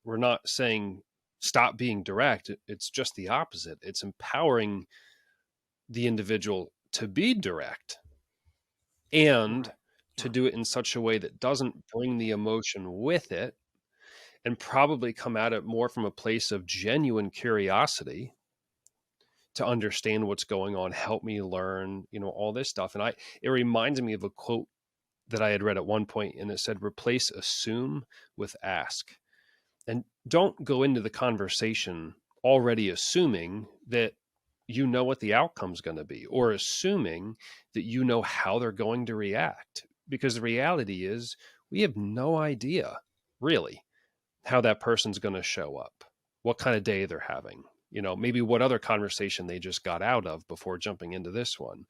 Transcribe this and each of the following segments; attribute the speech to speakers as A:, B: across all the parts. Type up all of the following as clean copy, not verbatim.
A: we're not saying stop being direct. It's just the opposite. It's empowering the individual to be direct and
B: Right.
A: to
B: Yeah.
A: do it in such a way that doesn't bring the emotion with it, and probably come at it more from a place of genuine curiosity to understand what's going on, help me learn, all this stuff. And it reminds me of a quote that I had read at one point, and it said, replace assume with ask. And don't go into the conversation already assuming that you know what the outcome's going to be, or assuming that you know how they're going to react. Because the reality is, we have no idea, really, how that person's going to show up, what kind of day they're having, maybe what other conversation they just got out of before jumping into this one.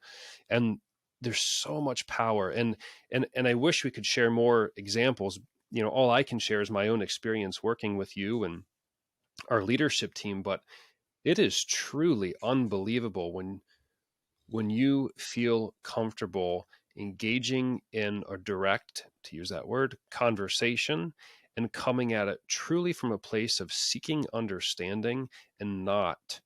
A: And there's so much power. And I wish we could share more examples. All I can share is my own experience working with you and our leadership team, but it is truly unbelievable when you feel comfortable engaging in a direct, to use that word, conversation, and coming at it truly from a place of seeking understanding and not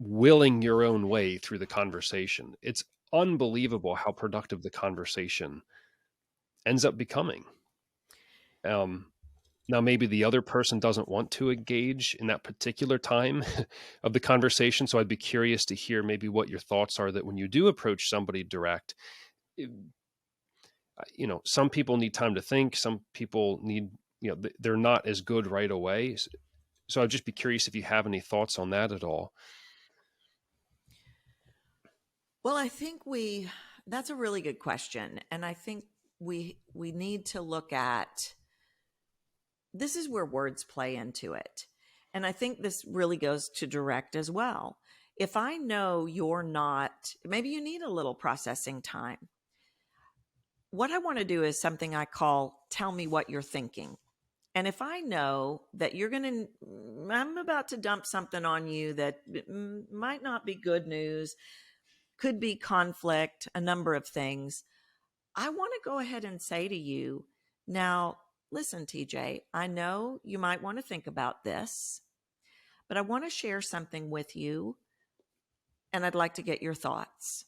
A: willing your own way through the conversation. It's unbelievable how productive the conversation ends up becoming. Um, Now, maybe the other person doesn't want to engage in that particular time of the conversation. So I'd be curious to hear maybe what your thoughts are, that when you do approach somebody direct, it- some people need time to think. Some people need, they're not as good right away. So I'd just be curious if you have any thoughts on that at all.
B: Well, that's a really good question. And I think we need to look at, this is where words play into it. And I think this really goes to direct as well. If I know you're not, maybe you need a little processing time. What I want to do is something I call tell me what you're thinking. And if I know that I'm about to dump something on you that might not be good news, could be conflict, a number of things, I want to go ahead and say to you, now, listen, TJ, I know you might want to think about this, but I want to share something with you and I'd like to get your thoughts.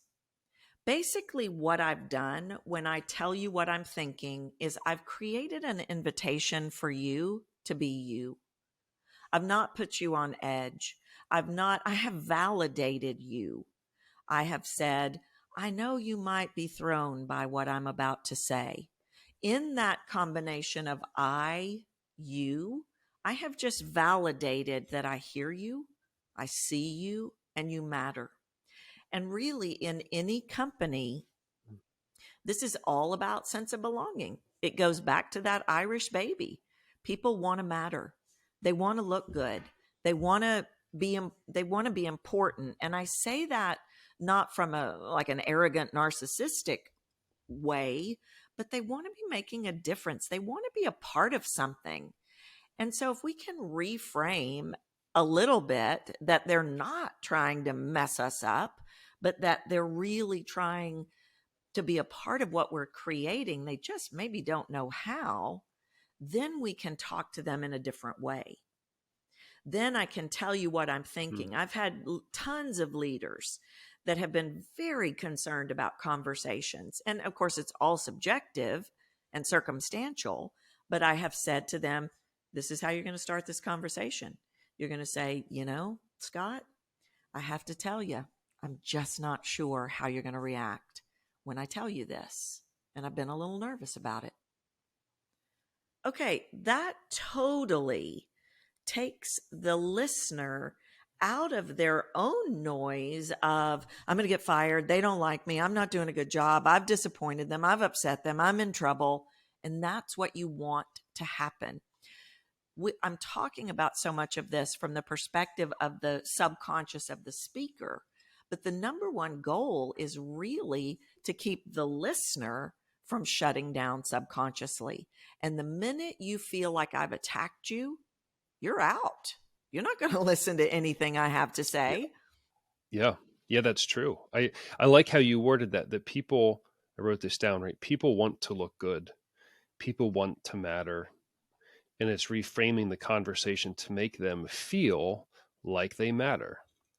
B: Basically, what I've done when I tell you what I'm thinking is I've created an invitation for you to be you. I've not put you on edge. I have validated you. I have said, I know you might be thrown by what I'm about to say. In that combination of you, I have just validated that I hear you, I see you, and you matter. And really, in any company, this is all about sense of belonging. It goes back to that Irish baby. People want to matter. They want to look good. They want to be important. And I say that not from an arrogant narcissistic way, but they want to be making a difference. They want to be a part of something. And so if we can reframe a little bit that they're not trying to mess us up, but that they're really trying to be a part of what we're creating, they just maybe don't know how, then we can talk to them in a different way. Then I can tell you what I'm thinking. I've had tons of leaders that have been very concerned about conversations. And of course, it's all subjective and circumstantial, but I have said to them, this is how you're going to start this conversation. You're going to say, Scott, I have to tell you, I'm just not sure how you're going to react when I tell you this. And I've been a little nervous about it. Okay, that totally takes the listener out of their own noise of, I'm going to get fired. They don't like me. I'm not doing a good job. I've disappointed them. I've upset them. I'm in trouble. And that's what you want to happen. I'm talking about so much of this from the perspective of the subconscious of the speaker. But the number one goal is really to keep the listener from shutting down subconsciously. And the minute you feel like I've attacked you, you're out. You're not going to listen to anything I have to say.
A: Yeah. Yeah, that's true. I like how you worded that people, I wrote this down, right? People want to look good. People want to matter. and it's reframing the conversation to make them feel like they matter.